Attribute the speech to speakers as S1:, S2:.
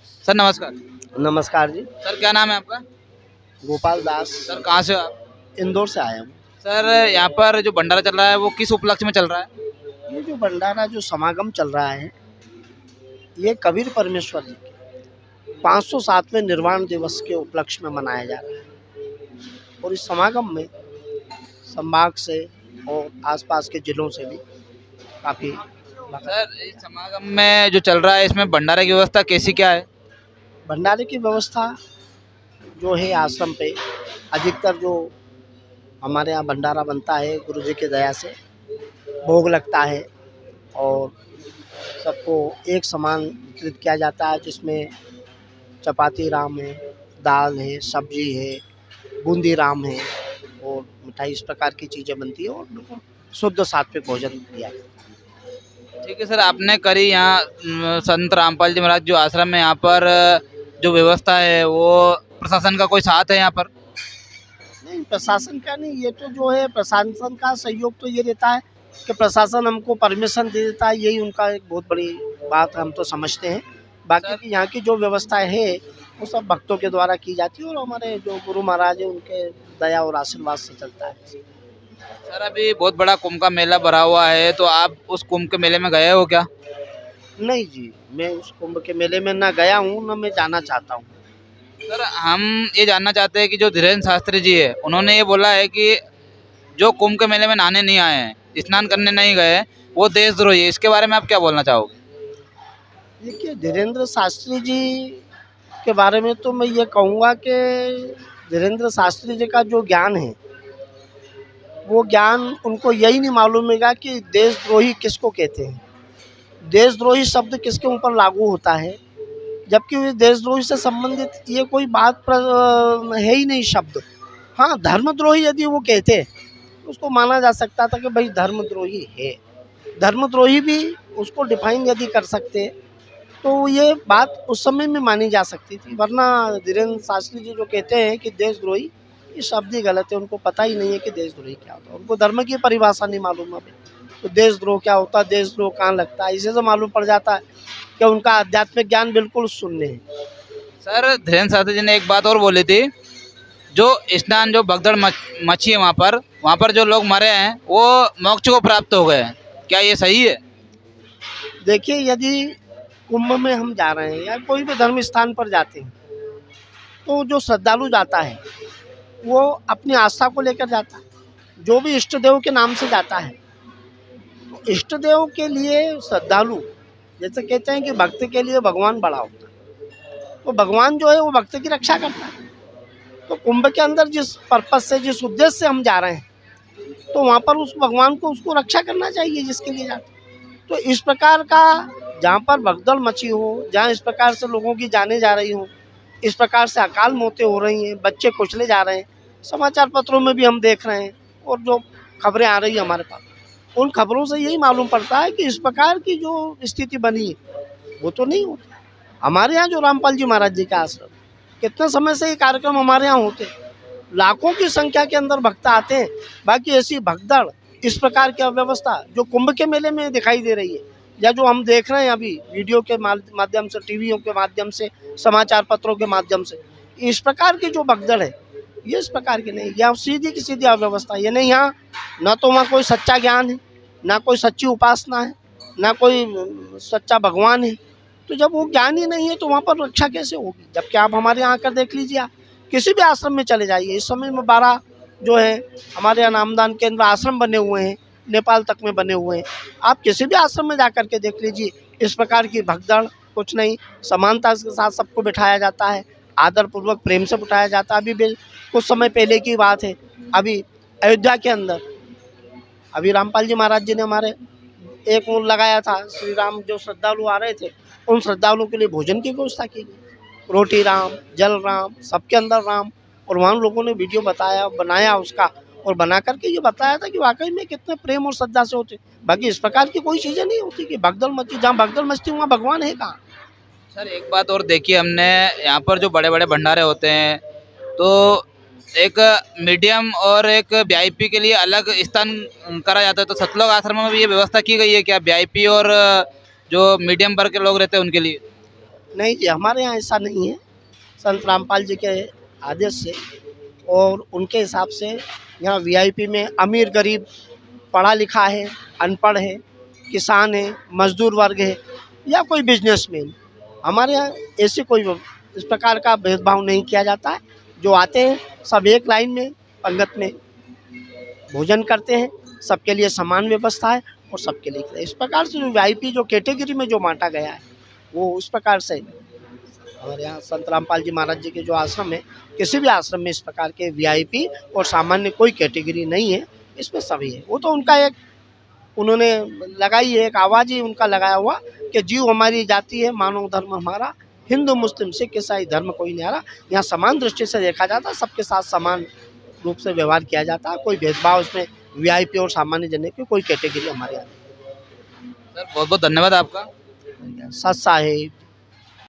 S1: Sir नमस्कार।
S2: नमस्कार जी।
S1: Sir क्या नाम है आपका?
S2: गोपाल दास।
S1: सर कहाँ से हो आप?
S2: इंदौर से आया हूँ।
S1: सर यहाँ पर जो भंडारा चल रहा है वो किस उपलक्ष्य में चल रहा है?
S2: ये जो भंडारा जो समागम चल रहा है, ये कबीर परमेश्वर जी के 507वें निर्वाण दिवस के उपलक्ष्य में मनाया जा रहा है। और इस समागम में संभाग से और आसपास के जिलों से भी काफ़ी
S1: सर इस समागम में जो चल रहा है इसमें भंडारे की व्यवस्था कैसी क्या है?
S2: भंडारे की व्यवस्था जो है आश्रम पे अधिकतर जो हमारे यहाँ भंडारा बनता है, गुरु जी की दया से भोग लगता है और सबको एक समान वितरित किया जाता है, जिसमें चपाती राम है, दाल है, सब्जी है, बूंदी राम है और मिठाई, इस प्रकार की चीज़ें बनती है और बिल्कुल शुद्ध सात्विक भोजन दिया जाता है।
S1: ठीक है सर, आपने करी यहाँ संत रामपाल जी महाराज जो आश्रम है यहाँ पर जो व्यवस्था है वो प्रशासन का कोई साथ है यहाँ पर?
S2: नहीं, प्रशासन का नहीं, ये तो जो है प्रशासन का सहयोग तो ये रहता है कि प्रशासन हमको परमिशन दे देता है, यही उनका एक बहुत बड़ी बात हम तो समझते हैं। बाकी की यहाँ की जो व्यवस्था है वो सब भक्तों के द्वारा की जाती है और हमारे जो गुरु महाराज हैं उनके दया और आशीर्वाद से चलता है।
S1: सर अभी बहुत बड़ा कुंभ का मेला भरा हुआ है तो आप उस कुंभ के मेले में गए हो क्या?
S2: नहीं जी, मैं उस कुंभ के मेले में ना गया हूँ, ना मैं जाना चाहता हूँ।
S1: सर हम ये जानना चाहते हैं कि जो धीरेन्द्र शास्त्री जी है उन्होंने ये बोला है कि जो कुंभ के मेले में नहाने नहीं आए हैं, स्नान करने नहीं गए, वो देशद्रोही है। इसके बारे में आप क्या बोलना चाहोगे?
S2: देखिए, धीरेन्द्र शास्त्री जी के बारे में तो मैं ये कहूँगा कि धीरेन्द्र शास्त्री जी का जो ज्ञान है, वो ज्ञान उनको यही नहीं मालूम है कि देशद्रोही किसको कहते हैं, देशद्रोही शब्द किसके ऊपर लागू होता है, जबकि देशद्रोही से संबंधित ये कोई बात है ही नहीं शब्द। हाँ, धर्मद्रोही यदि वो कहते तो उसको माना जा सकता था कि भाई धर्मद्रोही है। धर्मद्रोही भी उसको डिफाइन यदि कर सकते तो ये बात उस समय में मानी जा सकती थी, वरना धीरेन्द्र शास्त्री जी जो कहते हैं कि देशद्रोही, ये शब्द ही गलत है। उनको पता ही नहीं है कि देशद्रोही क्या होता है, उनको धर्म की परिभाषा नहीं मालूम है। तो देशद्रोह क्या होता है, देशद्रोह कहाँ लगता है, इसे से मालूम पड़ जाता है कि उनका आध्यात्मिक ज्ञान बिल्कुल शून्य है।
S1: सर धीरेन्द्र शास्त्री जी ने एक बात और बोली थी, जो स्नान जो भगदड़ मची है वहाँ पर जो लोग मरे हैं वो मोक्ष को प्राप्त हो गए हैं, क्या ये सही है?
S2: देखिए, यदि कुंभ में हम जा रहे हैं या कोई भी धर्म स्थान पर जाते हैं तो जो श्रद्धालु जाता है वो अपनी आस्था को लेकर जाता है, जो भी इष्ट देव के नाम से जाता है। तो इष्ट देव के लिए श्रद्धालु, जैसे कहते हैं कि भक्त के लिए भगवान बड़ा होता है, तो भगवान जो है वो भक्त की रक्षा करता है। तो कुंभ के अंदर जिस पर्पस से, जिस उद्देश्य से हम जा रहे हैं, तो वहाँ पर उस भगवान को उसको रक्षा करना चाहिए जिसके लिए जाते हैं। तो इस प्रकार का जहाँ पर भगदड़ मची हो, जहाँ इस प्रकार से लोगों की जानें जा रही हों, इस प्रकार से अकाल मौतें हो रही हैं, बच्चे कुचले जा रहे हैं, समाचार पत्रों में भी हम देख रहे हैं और जो खबरें आ रही हैं हमारे पास, उन खबरों से यही मालूम पड़ता है कि इस प्रकार की जो स्थिति बनी है वो तो नहीं होती। हमारे यहाँ जो रामपाल जी महाराज जी का आश्रम, कितने समय से ये कार्यक्रम हमारे यहाँ होते हैं, लाखों की संख्या के अंदर भक्त आते हैं। बाकी ऐसी भगदड़, इस प्रकार की अव्यवस्था जो कुंभ के मेले में दिखाई दे रही है या जो हम देख रहे हैं अभी वीडियो के माध्यम से, टीवियों के माध्यम से, समाचार पत्रों के माध्यम से, इस प्रकार की जो भगदड़ है ये इस प्रकार की नहीं, या सीधी की सीधी अव्यवस्था। ये नहीं, यहाँ न तो वहाँ कोई सच्चा ज्ञान है, ना कोई सच्ची उपासना है, ना कोई सच्चा भगवान है। तो जब वो ज्ञान ही नहीं है तो वहाँ पर रक्षा कैसे होगी? जबकि आप हमारे यहाँ आकर देख लीजिए, आप किसी भी आश्रम में चले जाइए, इस समय में 12 जो है हमारे यहाँ नामदान केंद्र आश्रम बने हुए हैं, नेपाल तक में बने हुए हैं। आप किसी भी आश्रम में जाकर के देख लीजिए, इस प्रकार की भगदड़ कुछ नहीं, समानता के साथ सबको बिठाया जाता है, आदर पूर्वक प्रेम से बिठाया जाता है। अभी कुछ समय पहले की बात है, अभी अयोध्या के अंदर अभी रामपाल जी महाराज जी ने हमारे एक वो लगाया था, श्री राम जो श्रद्धालु आ रहे थे उन श्रद्धालुओं के लिए भोजन की व्यवस्था की गई, रोटी राम, जल राम, सबके अंदर राम। और वहाँ लोगों ने वीडियो बनाया उसका, और बना करके ये बताया था कि वाकई में कितने प्रेम और श्रद्धा से होते। बाकी इस प्रकार की कोई चीज़ें नहीं होती कि भगदड़ मची, जहाँ भगदड़ मचती वहाँ भगवान है कहाँ?
S1: सर एक बात और देखिए, हमने यहाँ पर जो बड़े बड़े भंडारे होते हैं तो एक मीडियम और एक वीआईपी के लिए अलग स्थान करा जाता है, तो सतलोक आश्रम में भी ये व्यवस्था की गई है क्या वीआईपी और जो मीडियम वर्ग के लोग रहते हैं उनके लिए?
S2: नहीं जी, हमारे यहाँ ऐसा नहीं है। संत रामपाल जी के आदेश से और उनके हिसाब से यहाँ वीआईपी में अमीर गरीब, पढ़ा लिखा है, अनपढ़ है, किसान है, मजदूर वर्ग है या कोई बिजनेसमैन, हमारे यहाँ ऐसे कोई इस प्रकार का भेदभाव नहीं किया जाता है। जो आते हैं सब एक लाइन में पंगत में भोजन करते हैं, सबके लिए समान व्यवस्था है और सबके लिए इस प्रकार से जो वीआईपी जो कैटेगरी में जो बांटा गया है वो उस प्रकार से हमारे यहाँ संत रामपाल जी महाराज जी के जो आश्रम है, किसी भी आश्रम में इस प्रकार के वीआईपी और सामान्य कोई कैटेगरी नहीं है, इसमें सभी है। वो तो उनका एक उन्होंने लगाई है, एक आवाज़ ही उनका लगाया हुआ कि जीव हमारी जाति है, मानव धर्म हमारा, हिंदू मुस्लिम सिख ईसाई धर्म कोई नहीं आ रहा। यहाँ समान दृष्टि से देखा जाता है, सबके साथ समान रूप से व्यवहार किया जाता है, कोई भेदभाव इसमें वीआईपी और सामान्य जन की कोई कैटेगरी हमारे यहाँ
S1: सर बहुत बहुत धन्यवाद आपका।
S2: नहीं। सत साहिब